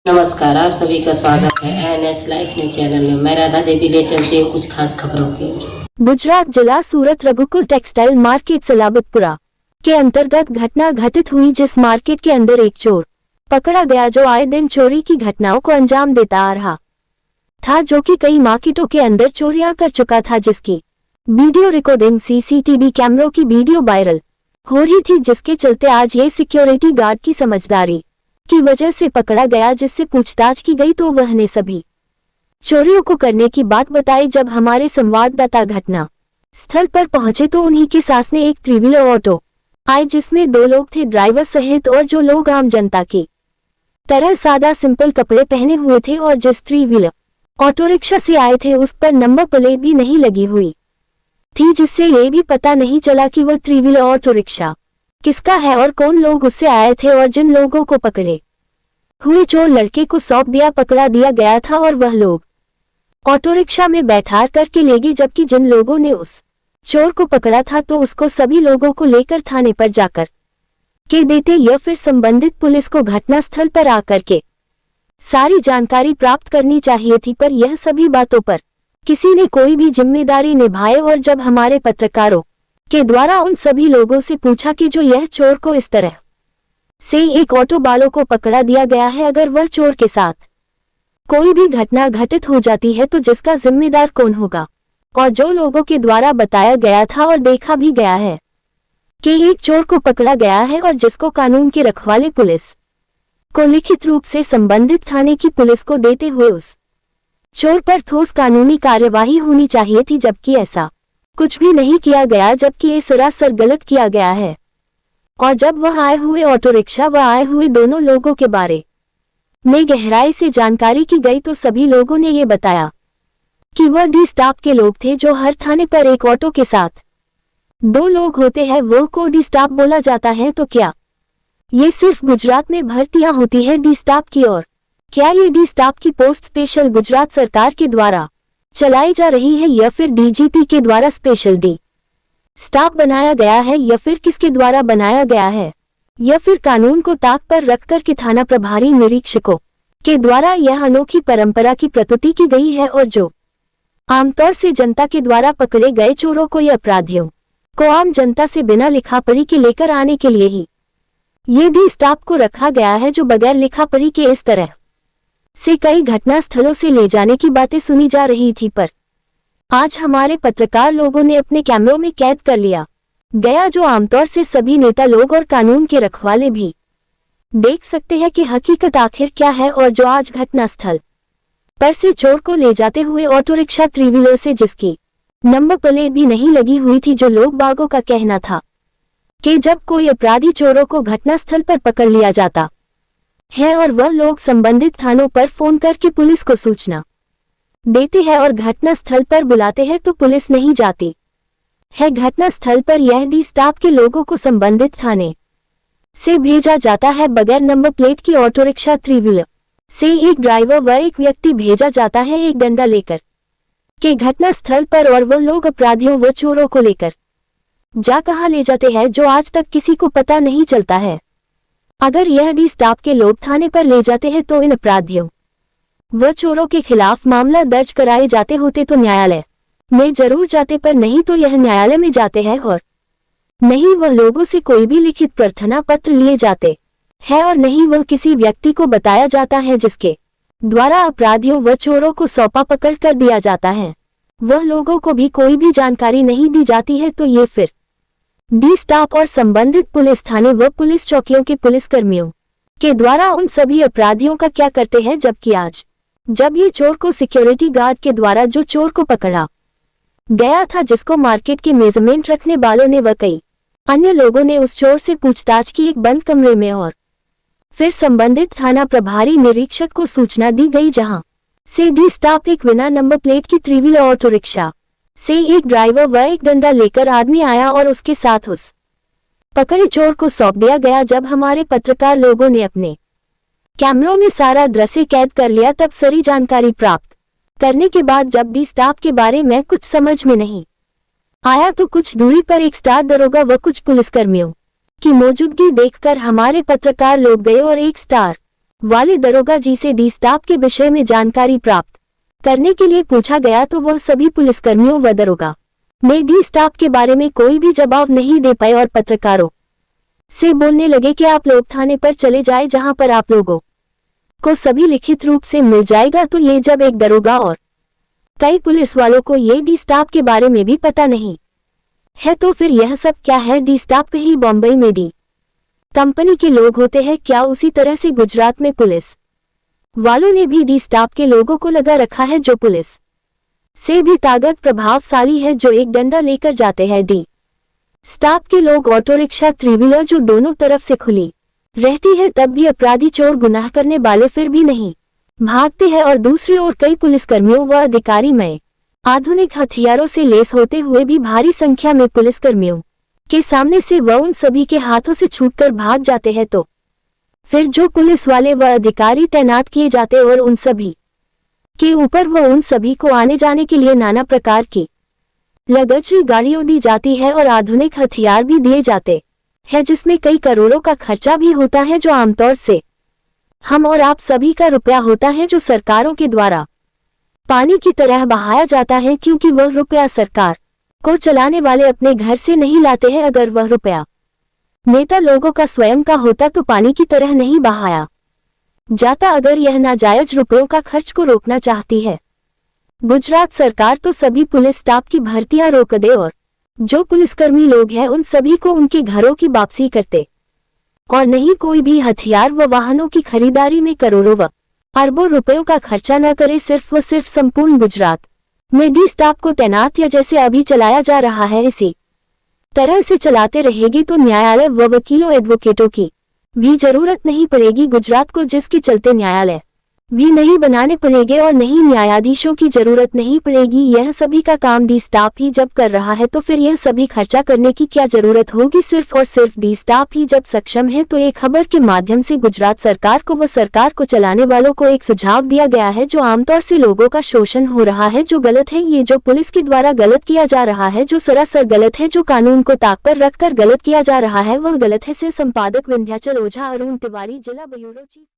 नमस्कार, आप सभी का स्वागत है एनएस लाइफ न्यूज चैनल में। मैं राधा देवी ले चलती हूँ कुछ खास खबरों की। गुजरात जिला सूरत रघुकुल टेक्सटाइल मार्केट सलाबतपुरा के अंतर्गत घटना घटित हुई, जिस मार्केट के अंदर एक चोर पकड़ा गया जो आए दिन चोरी की घटनाओं को अंजाम देता आ रहा था, जो कि कई मार्केटों के अंदर चोरियां कर चुका था, जिसकी वीडियो रिकॉर्डिंग सीसीटीवी कैमरों की वीडियो वायरल हो रही थी, जिसके चलते आज ये सिक्योरिटी गार्ड की समझदारी की वजह से पकड़ा गया, जिससे पूछताछ की गई तो वह ने सभी चोरियों को करने की बात बताई। जब हमारे संवाददाता घटना स्थल पर पहुंचे तो उन्हीं के साथ में एक थ्री व्हीलर ऑटो आए, जिसमें 2 लोग थे, ड्राइवर सहित, और जो लोग आम जनता की तरह सादा सिंपल कपड़े पहने हुए थे, और जिस थ्री व्हीलर ऑटो रिक्शा से आए थे उस पर नंबर प्लेट भी नहीं लगी हुई थी, जिससे ये भी पता नहीं चला कि वह थ्री व्हीलर ऑटो रिक्शा किसका है और कौन लोग उससे आए थे। और जिन लोगों को पकड़े हुए चोर लड़के को सौंप दिया पकड़ा दिया गया था, और वह लोग ऑटो रिक्शा में बैठा करके ले गए, जबकि जिन लोगों ने उस चोर को पकड़ा था तो उसको सभी लोगों को लेकर थाने पर जाकर के देते या फिर संबंधित पुलिस को घटनास्थल पर आकर के सारी जानकारी प्राप्त करनी चाहिए थी, पर यह सभी बातों पर किसी ने कोई भी जिम्मेदारी निभाए। और जब हमारे पत्रकारों के द्वारा उन सभी लोगों से पूछा कि जो यह चोर को इस तरह से एक ऑटो वालों को पकड़ा दिया गया है, अगर वह चोर के साथ कोई भी घटना घटित हो जाती है तो जिसका जिम्मेदार कौन होगा, और जो लोगों के द्वारा बताया गया था और देखा भी गया है कि एक चोर को पकड़ा गया है, और जिसको कानून के रखवाले पुलिस को लिखित रूप से संबंधित थाने की पुलिस को देते हुए उस चोर पर ठोस कानूनी कार्यवाही होनी चाहिए थी, जबकि ऐसा कुछ भी नहीं किया गया, जबकि ये सरासर गलत किया गया है। और जब वह आए हुए ऑटो रिक्शा व आए हुए दोनों लोगों के बारे में गहराई से जानकारी की गई तो सभी लोगों ने ये बताया कि वह डी स्टाफ के लोग थे, जो हर थाने पर एक ऑटो के साथ 2 लोग होते हैं, वह को डी स्टाफ बोला जाता है। तो क्या ये सिर्फ गुजरात में भर्तियां होती है डी स्टाफ की, और क्या ये डी स्टाफ की पोस्ट स्पेशल गुजरात सरकार के द्वारा चलाई जा रही है, या फिर डीजीपी के द्वारा स्पेशल डी स्टाफ बनाया गया है, या फिर किसके द्वारा बनाया गया है, या फिर कानून को ताक पर रखकर के थाना प्रभारी निरीक्षकों के द्वारा यह अनोखी परंपरा की प्रस्तुति की गई है, और जो आमतौर से जनता के द्वारा पकड़े गए चोरों को या अपराधियों को आम जनता से बिना लिखापढ़ी के लेकर आने के लिए ही ये डी स्टाफ को रखा गया है, जो बगैर लिखापढ़ी के इस तरह से कई घटना स्थलों से ले जाने की बातें सुनी जा रही थी, पर आज हमारे पत्रकार लोगों ने अपने कैमरों में कैद कर लिया गया, जो आमतौर से सभी नेता लोग और कानून के रखवाले भी देख सकते हैं कि हकीकत आखिर क्या है। और जो आज घटना स्थल पर से चोर को ले जाते हुए ऑटो रिक्शा थ्री व्हीलर से जिसकी नंबर प्लेट भी नहीं लगी हुई थी, जो लोग बागों का कहना था कि जब कोई अपराधी चोरों को घटनास्थल पर पकड़ लिया जाता है और वह लोग संबंधित थानों पर फोन करके पुलिस को सूचना देते हैं और घटना स्थल पर बुलाते हैं तो पुलिस नहीं जाती है घटना स्थल पर, यह डी स्टाफ के लोगों को संबंधित थाने से भेजा जाता है। बगैर नंबर प्लेट की ऑटो रिक्शा थ्री व्हीलर से एक ड्राइवर व एक व्यक्ति भेजा जाता है एक डंडा लेकर के घटना स्थल पर, और वह लोग अपराधियों व चोरों को लेकर जा कहाँ ले जाते हैं जो आज तक किसी को पता नहीं चलता है। अगर यह डी स्टाफ के लोग थाने पर ले जाते हैं तो इन अपराधियों व चोरों के खिलाफ मामला दर्ज कराए जाते होते तो न्यायालय में जरूर जाते, पर नहीं तो यह न्यायालय में जाते हैं, और नहीं वह लोगों से कोई भी लिखित प्रार्थना पत्र लिए जाते हैं, और नहीं वह किसी व्यक्ति को बताया जाता है जिसके द्वारा अपराधियों व चोरों को सौंपा पकड़ कर दिया जाता है। वह लोगों को भी कोई भी जानकारी नहीं दी जाती है, तो ये फिर डी स्टाफ और संबंधित पुलिस थाने व पुलिस चौकियों के पुलिसकर्मियों के द्वारा उन सभी अपराधियों का क्या करते हैं। जबकि आज जब ये चोर को सिक्योरिटी गार्ड के द्वारा जो चोर को पकड़ा गया था, जिसको मार्केट के मेजरमेंट रखने वालों ने व कई अन्य लोगों ने उस चोर से पूछताछ की एक बंद कमरे में, और फिर संबंधित थाना प्रभारी निरीक्षक को सूचना दी गई, जहां से डी स्टाफ एक बिना नंबर प्लेट की थ्री व्हीलर ऑटो रिक्शा से एक ड्राइवर व एक डंडा लेकर आदमी आया और उसके साथ उस पकड़े चोर को सौंप दिया गया। जब हमारे पत्रकार लोगों ने अपने कैमरों में सारा दृश्य कैद कर लिया, तब सारी जानकारी प्राप्त करने के बाद जब डी स्टाफ के बारे में कुछ समझ में नहीं आया तो कुछ दूरी पर एक स्टार दरोगा व कुछ पुलिसकर्मियों की मौजूदगी देखकर हमारे पत्रकार लोग गए और एक स्टार वाले दरोगा जी से डी स्टाफ के विषय में जानकारी प्राप्त करने के लिए पूछा गया तो वह सभी पुलिसकर्मियों व दरोगा ने डी स्टाफ के बारे में कोई भी जवाब नहीं दे पाए और पत्रकारों से बोलने लगे कि आप लोग थाने पर चले जाए जहां पर आप लोगों को सभी लिखित रूप से मिल जाएगा। तो ये जब एक दरोगा और कई पुलिस वालों को ये डी स्टाफ के बारे में भी पता नहीं है तो फिर यह सब क्या है? डी स्टाफ कहीं बॉम्बे में डी कंपनी के लोग होते हैं क्या? उसी तरह से गुजरात में पुलिस वालों ने भी डी स्टाफ के लोगों को लगा रखा है जो पुलिस से भी ताकत प्रभावशाली है, जो एक डंडा लेकर जाते हैं। डी स्टाफ के लोग ऑटो रिक्शा थ्री व्हीलर जो दोनों तरफ से खुली रहती है तब भी अपराधी चोर गुनाह करने वाले फिर भी नहीं भागते हैं। और दूसरी ओर कई पुलिसकर्मियों व अधिकारी में आधुनिक हथियारों से लेस होते हुए भी भारी संख्या में पुलिसकर्मियों के सामने से वह उन सभी के हाथों से छूटकर भाग जाते हैं तो फिर जो पुलिस वाले व अधिकारी तैनात किए जाते और उन सभी के ऊपर वह उन सभी को आने जाने के लिए नाना प्रकार की लगजरी गाड़ियों दी जाती है और आधुनिक हथियार भी दिए जाते हैं जिसमें कई करोड़ों का खर्चा भी होता है जो आमतौर से हम और आप सभी का रुपया होता है जो सरकारों के द्वारा पानी की तरह बहाया जाता है, क्योंकि वह रुपया सरकार को चलाने वाले अपने घर से नहीं लाते हैं। अगर वह रुपया नेता लोगों का स्वयं का होता तो पानी की तरह नहीं बहाया जाता। अगर यह नाजायज रुपयों का खर्च को रोकना चाहती है गुजरात सरकार तो सभी पुलिस स्टाफ की भर्तियां रोक दे और जो पुलिसकर्मी लोग हैं उन सभी को उनके घरों की वापसी करते और नहीं कोई भी हथियार व वाहनों की खरीदारी में करोड़ों व अरबों रुपयों का खर्चा न करे। सिर्फ व सिर्फ संपूर्ण गुजरात में डी स्टाफ को तैनात या जैसे अभी चलाया जा रहा है इसी तरह से चलाते रहेगी तो न्यायालय व वकीलों एडवोकेटों की भी जरूरत नहीं पड़ेगी गुजरात को, जिसके चलते न्यायालय भी नहीं बनाने पड़ेंगे और नहीं न्यायाधीशों की जरूरत नहीं पड़ेगी। यह सभी का काम डी स्टाफ ही जब कर रहा है तो फिर यह सभी खर्चा करने की क्या जरूरत होगी? सिर्फ और सिर्फ डी स्टाफ ही जब सक्षम है तो एक खबर के माध्यम से गुजरात सरकार को व सरकार को चलाने वालों को एक सुझाव दिया गया है जो आमतौर से लोगों का शोषण हो रहा है, जो गलत है। ये जो पुलिस के द्वारा गलत किया जा रहा है जो सरासर गलत है, जो कानून को ताक पर रखकर गलत किया जा रहा है वह गलत है। से संपादक विंध्याचल ओझा, अरुण तिवारी, जिला ब्यूरो चीफ।